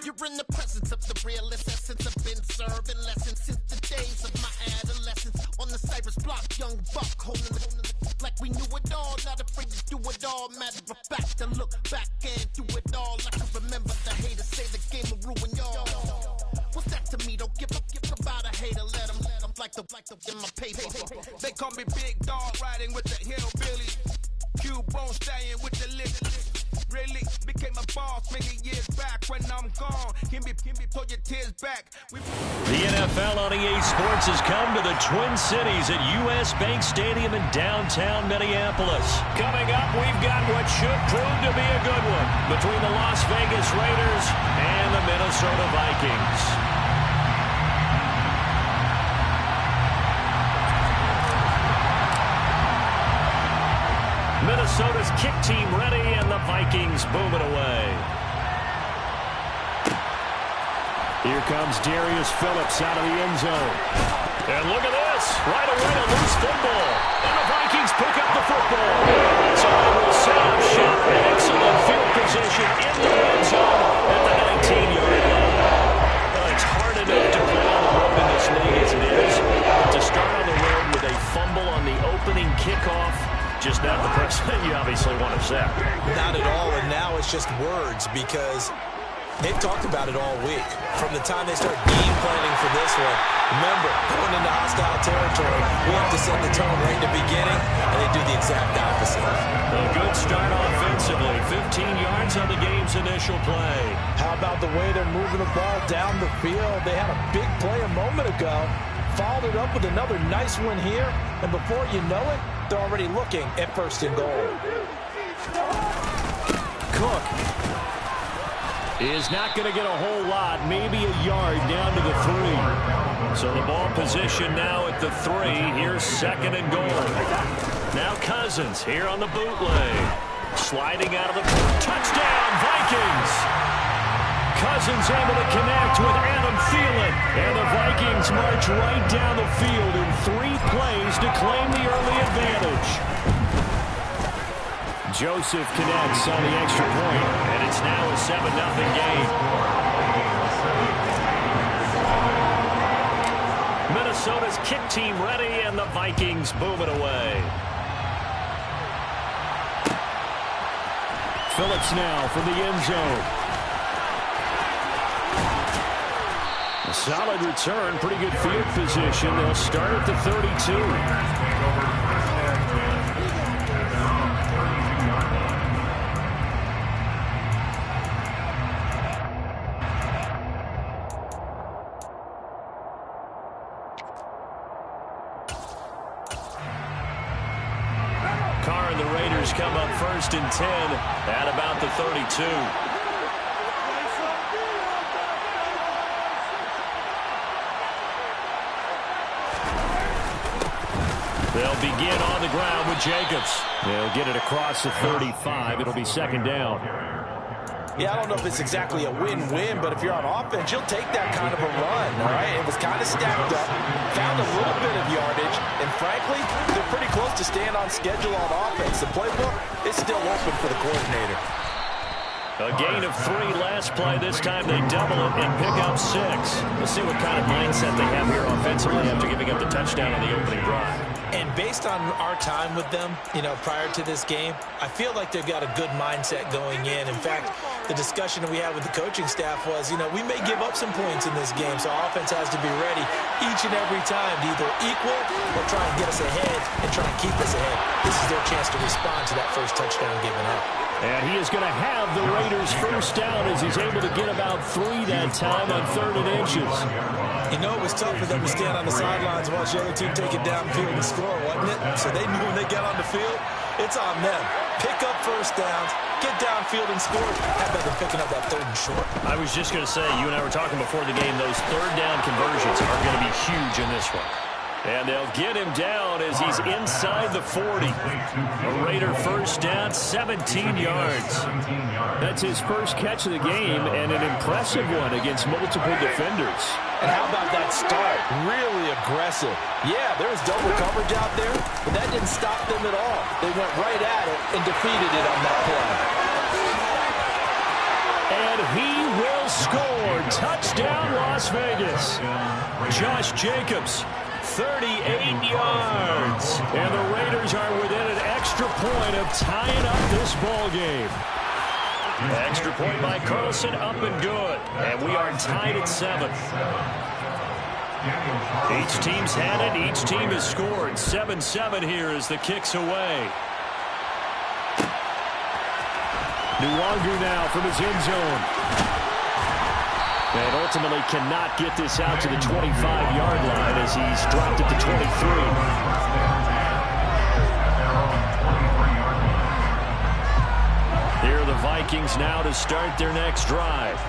You're in the presence of the realest essence. I've been serving lessons since the days of my adolescence. On the Cypress block, young buck holding the like we knew it all. Not afraid to do it all. Matter of fact, to look back and do it all. I can remember the haters say the game will ruin y'all. What's that to me? Don't give about a hater. Let them like the in my paper. They call me Big Dog, riding with the hillbilly. Cubone staying with the lick. Really became a boss many years back. When I'm gone, can be pull your tears back. The NFL on EA Sports has come to the Twin Cities at US Bank Stadium in downtown Minneapolis. Coming up, we've got what should prove to be a good one between the Las Vegas Raiders and the Minnesota Vikings. Minnesota's kick team ready, and the Vikings boom it away. Here comes Darius Phillips out of the end zone. And look at this. Right away, a loose football. And the Vikings pick up the football. So they will set up shop. Excellent field position in the end zone at the 19-yard line. Well, it's hard enough to play on the road in this league as it is. But to start on the road with a fumble on the opening kickoff, just not the precedent you obviously want to set. Not at all, and now it's just words because they've talked about it all week. From the time they start game planning for this one, remember, going into hostile territory, we have to set the tone right in the beginning, and they do the exact opposite. A good start offensively. 15 yards on the game's initial play. How about the way they're moving the ball down the field? They had a big play a moment ago, followed it up with another nice one here, and before you know it, they're already looking at 1st and goal. Cook is not going to get a whole lot, maybe a yard down to the 3. So the ball position now at the 3. Here's 2nd and goal. Now Cousins here on the bootleg. Sliding out of the touchdown, Vikings. Cousins able to connect with Adam Thielen. And the Vikings march right down the field in 3 plays to claim the early advantage. Joseph connects on the extra point, and it's now a 7-0 game. Minnesota's kick team ready, and the Vikings boom it away. Phillips now from the end zone. A solid return, pretty good field position. They'll start at the 32. Carr and the Raiders come up 1st and 10 at about the 32. They'll begin on the ground with Jacobs. They'll get it across the 35. It'll be 2nd down. Yeah, I don't know if it's exactly a win-win, but if you're on offense, you'll take that kind of a run, all right? It was kind of stacked up, found a little bit of yardage, and frankly, they're pretty close to staying on schedule on offense. The playbook is still open for the coordinator. A gain of 3 last play. This time they double it and pick up 6. Let's see what kind of mindset they have here offensively after giving up the touchdown on the opening drive. And based on our time with them, prior to this game, I feel like they've got a good mindset going in. In fact, the discussion that we had with the coaching staff was, we may give up some points in this game, so offense has to be ready each and every time to either equal or try and get us ahead and try and keep us ahead. This is their chance to respond to that first touchdown given up. And he is going to have the Raiders first down as he's able to get about 3 that time on 3rd and inches. It was tough for them to stand on the sidelines and watch the other team take it downfield and score, wasn't it? So they knew when they got on the field, it's on them. Pick up first downs, get downfield and score. How about them picking up that 3rd and short? I was just going to say, you and I were talking before the game, those 3rd down conversions are going to be huge in this one. And they'll get him down as he's inside the 40. A Raider first down, 17 yards. That's his first catch of the game, and an impressive one against multiple defenders. And how about that start? Really aggressive. Yeah, there was double coverage out there, but that didn't stop them at all. They went right at it and defeated it on that play. And he will score. Touchdown, Las Vegas. Josh Jacobs, 38 yards. And the Raiders are within an extra point of tying up this ball game. Extra point by Carlson, up and good. And we are tied at 7. Each team's had it. Each team has scored. 7-7 here as the kick's away. Nwangu now from his end zone. And ultimately cannot get this out to the 25-yard line as he's dropped it to 23. Here are the Vikings now to start their next drive.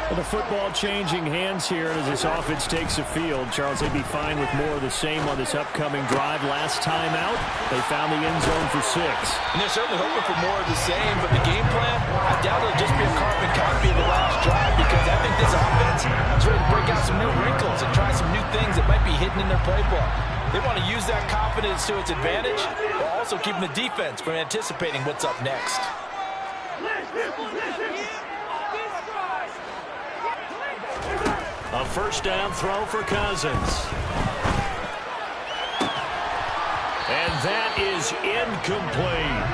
Well, the football changing hands here, and as this offense takes the field, Charles, they'd be fine with more of the same on this upcoming drive. Last time out, they found the end zone for 6. And they're certainly hoping for more of the same, but the game plan, I doubt it'll just be a carbon copy of the last drive, because I think this offense is ready to break out some new wrinkles and try some new things that might be hidden in their playbook. They want to use that confidence to its advantage, while also keeping the defense from anticipating what's up next. A first down throw for Cousins. And that is incomplete.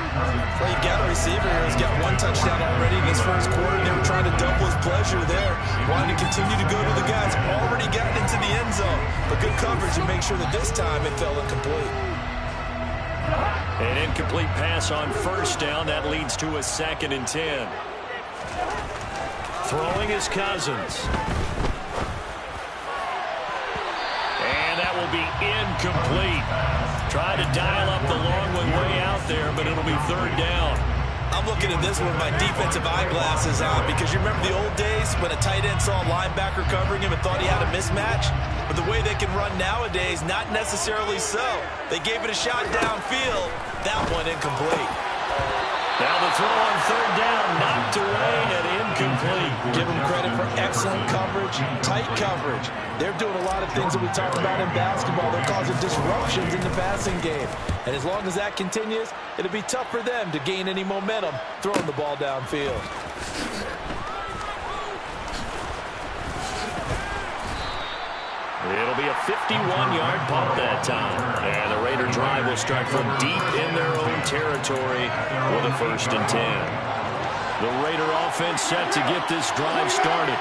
Well, you've got a receiver here who's got 1 touchdown already in this first quarter. They were trying to double his pleasure there. Wanted to continue to go to the guys already gotten into the end zone. But good coverage to make sure that this time it fell incomplete. An incomplete pass on first down. That leads to a 2nd and 10. Throwing is Cousins. And that will be incomplete. Try to dial up the long one way out there, but it'll be 3rd down. I'm looking at this one with my defensive eyeglasses on, because you remember the old days when a tight end saw a linebacker covering him and thought he had a mismatch? But the way they can run nowadays, not necessarily so. They gave it a shot downfield. That one incomplete. Now the throw on 3rd down, knocked away and incomplete. Give them credit for excellent coverage, tight coverage. They're doing a lot of things that we talk about in basketball. They're causing disruptions in the passing game. And as long as that continues, it'll be tough for them to gain any momentum throwing the ball downfield. It'll be a 51-yard punt that time. And the Raider drive will start from deep in their own territory with a 1st and 10. The Raider offense set to get this drive started.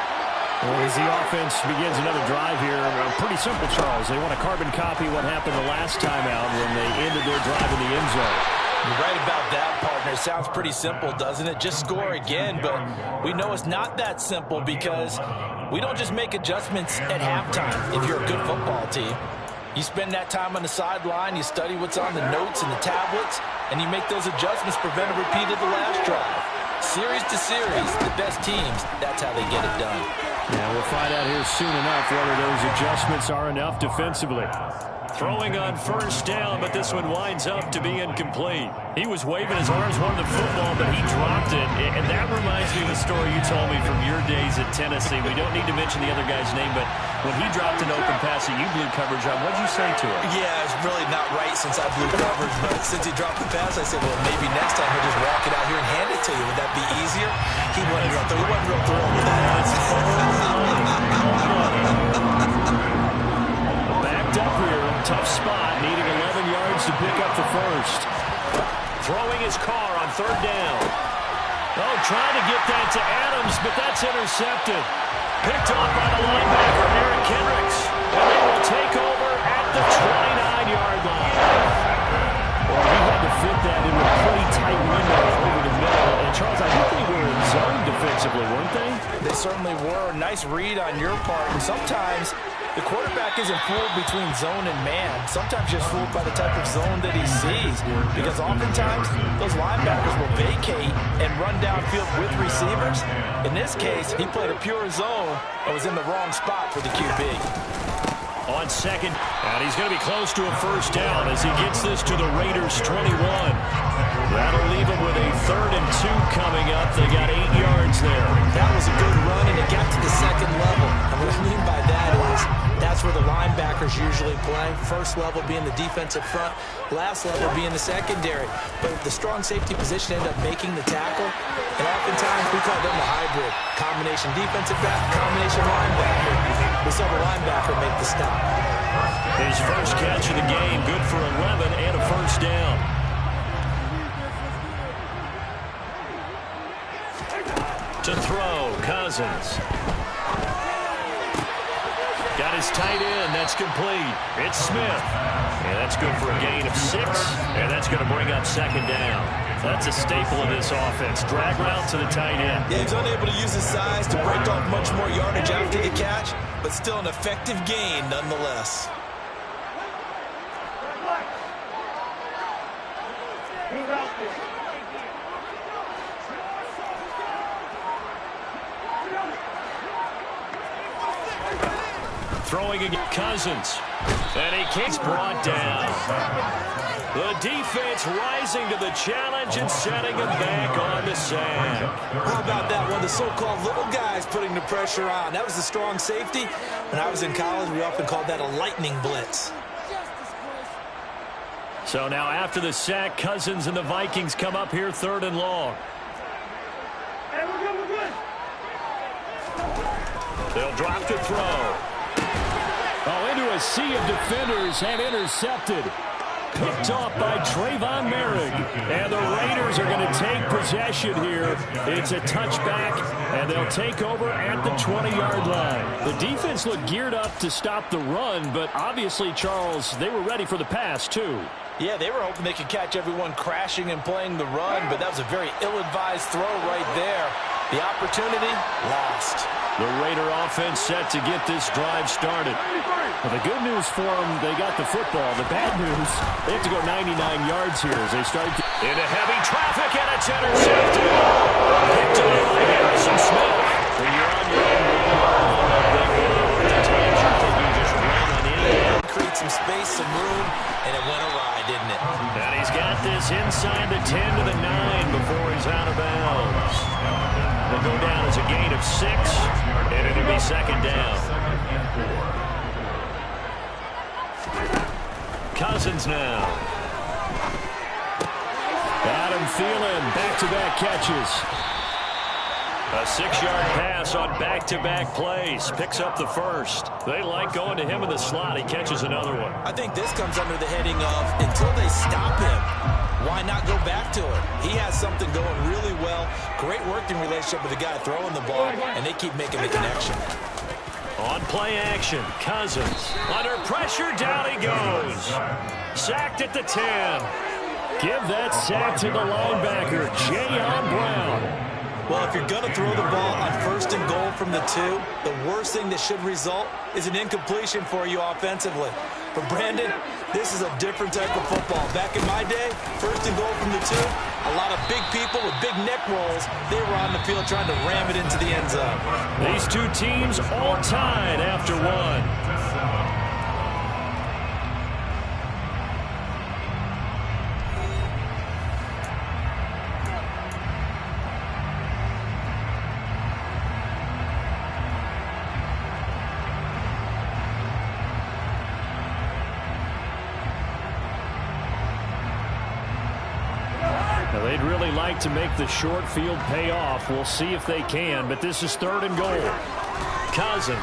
Well, as the offense begins another drive here, pretty simple, Charles. They want to carbon copy what happened the last time out when they ended their drive in the end zone. You're right about that, partner. Sounds pretty simple, doesn't it? Just score again, but we know it's not that simple because we don't just make adjustments at halftime if you're a good football team. You spend that time on the sideline, you study what's on the notes and the tablets, and you make those adjustments, prevent a repeat of the last drive. Series to series, the best teams, that's how they get it done. Yeah, we'll find out here soon enough whether those adjustments are enough defensively. Throwing on first down, but this one winds up to be incomplete. He was waving his arms, wanted the football, but he dropped it. And that reminds me of a story you told me from your days at Tennessee. We don't need to mention the other guy's name, but when he dropped an open pass that you blew coverage on, what did you say to him? Yeah, it's really not right since I blew coverage, but since he dropped the pass, I said, well, maybe next time he'll just walk it out here and hand it to you. Would that be easier? He wasn't real thrilled with that. Backed up here. Tough spot, needing 11 yards to pick up the first. Throwing his car on 3rd down. Oh, trying to get that to Adams, but that's intercepted. Picked off by the linebacker, Eric Kendricks. And they will take over at the 29-yard line. Well, he had to fit that in a pretty tight window over the middle. And Charles, I think they were in zone defensively, weren't they? They certainly were. Nice read on your part. And sometimes the quarterback isn't fooled between zone and man. Sometimes just fooled by the type of zone that he sees. Because oftentimes, those linebackers will vacate and run downfield with receivers. In this case, he played a pure zone and was in the wrong spot for the QB. On 2nd, and he's going to be close to a first down as he gets this to the Raiders' 21. That'll leave him with a 3rd and 2 coming up. They got 8 yards there. That was a good run, and it got to the 2nd level. And what I mean by that is that's where the linebackers usually play. First level being the defensive front, last level being the secondary. But the strong safety position ended up making the tackle, and oftentimes we call them the hybrid. Combination defensive back, combination linebacker. We saw the linebacker make the stop. His first catch of the game, good for 11 and a first down. To throw, Cousins. Got his tight end. That's complete. It's Smith. And that's good for a gain of 6. And that's going to bring up second down. That's a staple of this offense. Drag route to the tight end. Yeah, he's unable to use his size to break off much more yardage after the catch, but still an effective gain nonetheless. Throwing against Cousins. And he gets brought down. The defense rising to the challenge and setting him back on the sack. How about that one? The so-called little guys putting the pressure on. That was the strong safety. When I was in college, we often called that a lightning blitz. So now after the sack, Cousins and the Vikings come up here 3rd and long. They'll drop to throw. Oh, into a sea of defenders and intercepted. Picked off by Trayvon Merrick. And the Raiders are going to take possession here. It's a touchback, and they'll take over at the 20-yard line. The defense looked geared up to stop the run, but obviously, Charles, they were ready for the pass, too. Yeah, they were hoping they could catch everyone crashing and playing the run, but that was a very ill-advised throw right there. The opportunity lost. The Raider offense set to get this drive started. Well, the good news for them, they got the football. The bad news, they have to go 99 yards here as they start into heavy traffic, and it's intercepted. Picked up by Harrison Smith. When you're on your own, at times you're thinking just run on in. Create some space, some room, and it went awry, didn't it? And he's got this inside the 10 to the 9 before he's out of bounds. They'll go down as a gain of 6, and it'll be second down. Cousins now. Adam Thielen, back-to-back catches. A 6-yard pass on back-to-back plays. Picks up the first. They like going to him in the slot. He catches another one. I think this comes under the heading of, until they stop him, why not go back to it? He has something going really well. Great working relationship with the guy throwing the ball, and they keep making the connection. On play action, Cousins. Under pressure, down he goes. Sacked at the 10. Give that sack to the linebacker, Jayon Brown. Well, if you're going to throw the ball on 1st and goal from the 2, the worst thing that should result is an incompletion for you offensively. But, Brandon, this is a different type of football. Back in my day, 1st and goal from the 2, a lot of big people with big neck rolls, they were on the field trying to ram it into the end zone. These two teams all tied after 1. They'd really like to make the short field pay off. We'll see if they can, but this is 3rd and goal. Cousins.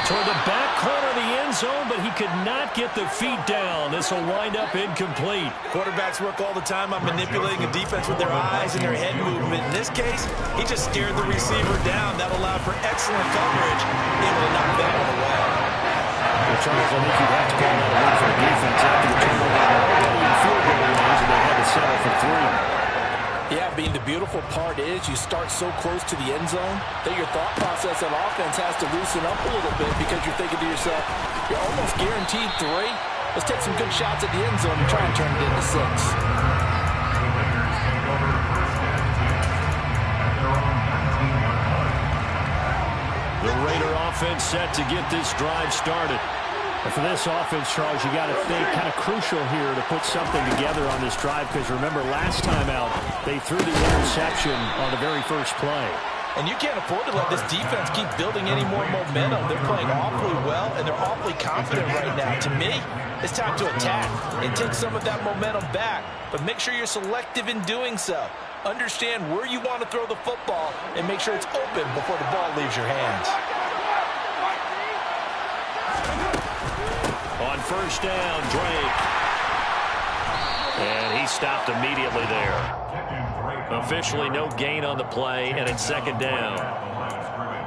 Toward the back corner of the end zone, but he could not get the feet down. This will wind up incomplete. Quarterbacks work all the time on manipulating a defense with their eyes and their head movement. In this case, he just scared the receiver down. That allowed for excellent coverage, able to knock that one away. Well, Charles, I think you'd have to call that a win for the defense after the turnover in field goal range, and they had to settle for 3. Yeah, Bean, the beautiful part is you start so close to the end zone that your thought process of offense has to loosen up a little bit because you're thinking to yourself, you're almost guaranteed 3. Let's take some good shots at the end zone and try and turn it into 6. The Raider offense set to get this drive started. And for this offense, Charles, you got to think kind of crucial here to put something together on this drive because remember last time out, they threw the interception on the very first play. And you can't afford to let this defense keep building any more momentum. They're playing awfully well, and they're awfully confident right now. To me, it's time to attack and take some of that momentum back. But make sure you're selective in doing so. Understand where you want to throw the football and make sure it's open before the ball leaves your hands. On first down, Drake. And he stopped immediately there. Officially no gain on the play, and it's second down.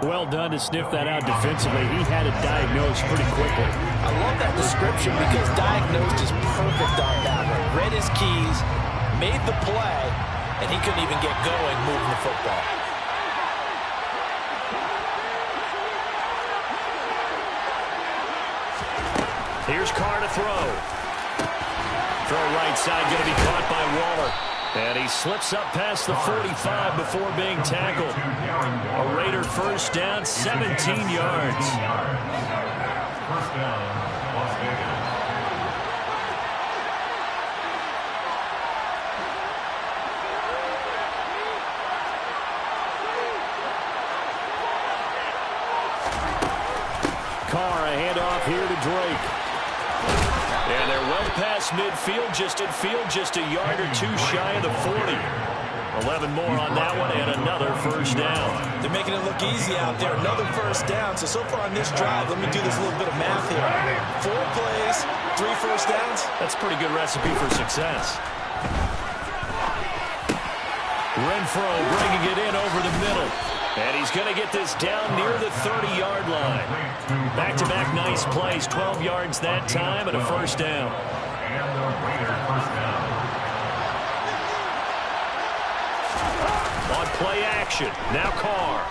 Well done to sniff that out defensively. He had it diagnosed pretty quickly. I love that description because diagnosed is perfect on that one. Read his keys, made the play, and he couldn't even get going moving the football. Here's Carr to throw. Throw right side, going to be caught by Waller. And he slips up past the 45 before being tackled. A Raider first down, 17 yards. Carr, a handoff here to Drake. And they're well past midfield, just a yard or two shy of the 40. 11 more on that one, and another first down. They're making it look easy out there. Another first down. So far on this drive, let me do this little bit of math here. 4 plays, 3 first downs. That's a pretty good recipe for success. Renfro bringing it in over the middle. And he's going to get this down near the 30-yard line. Back-to-back nice plays, 12 yards that time, and a first down. On play action, now Carr.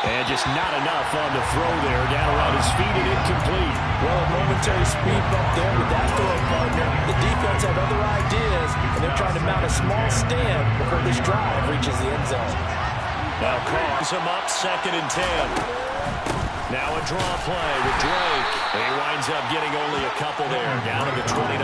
And just not enough on the throw there, down around his feet and incomplete. Well, a momentary speed bump there with that throw partner. The defense had other ideas, and they're trying to mount a small stand before this drive reaches the end zone. Now Carr's him up, 2nd and 10. Now a draw play with Drake. And he winds up getting only a couple there, down to the 29.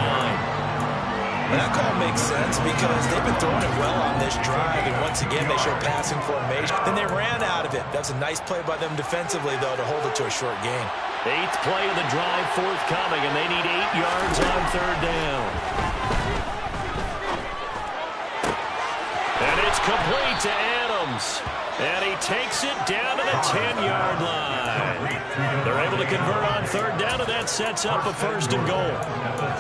And that call makes sense because they've been throwing it well on this drive, and once again they show passing formation. Then they ran out of it. That's a nice play by them defensively, though, to hold it to a short gain. 8th play of the drive forthcoming, and they need 8 yards on 3rd down. And it's complete to Adams. And he takes it down to the 10-yard line. They're able to convert on 3rd down, and that sets up a 1st and goal.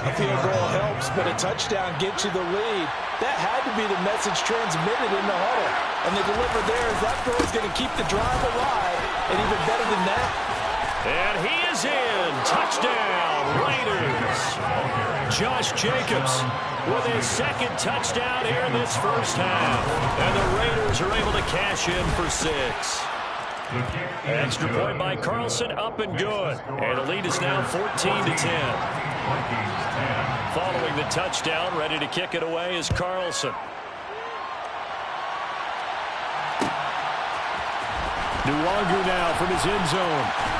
A field goal helps, but a touchdown gets you the lead. That had to be the message transmitted in the huddle. And they delivered there as that throw is going to keep the drive alive. And even better than that. And he is in. Touchdown, Raiders. Josh Jacobs with his 2nd touchdown here in this first half. And the Raiders are able to cash in for 6. Extra point by Carlson, up and good. And the lead is now 14-10. Following the touchdown, ready to kick it away is Carlson. Nuwagu now from his end zone.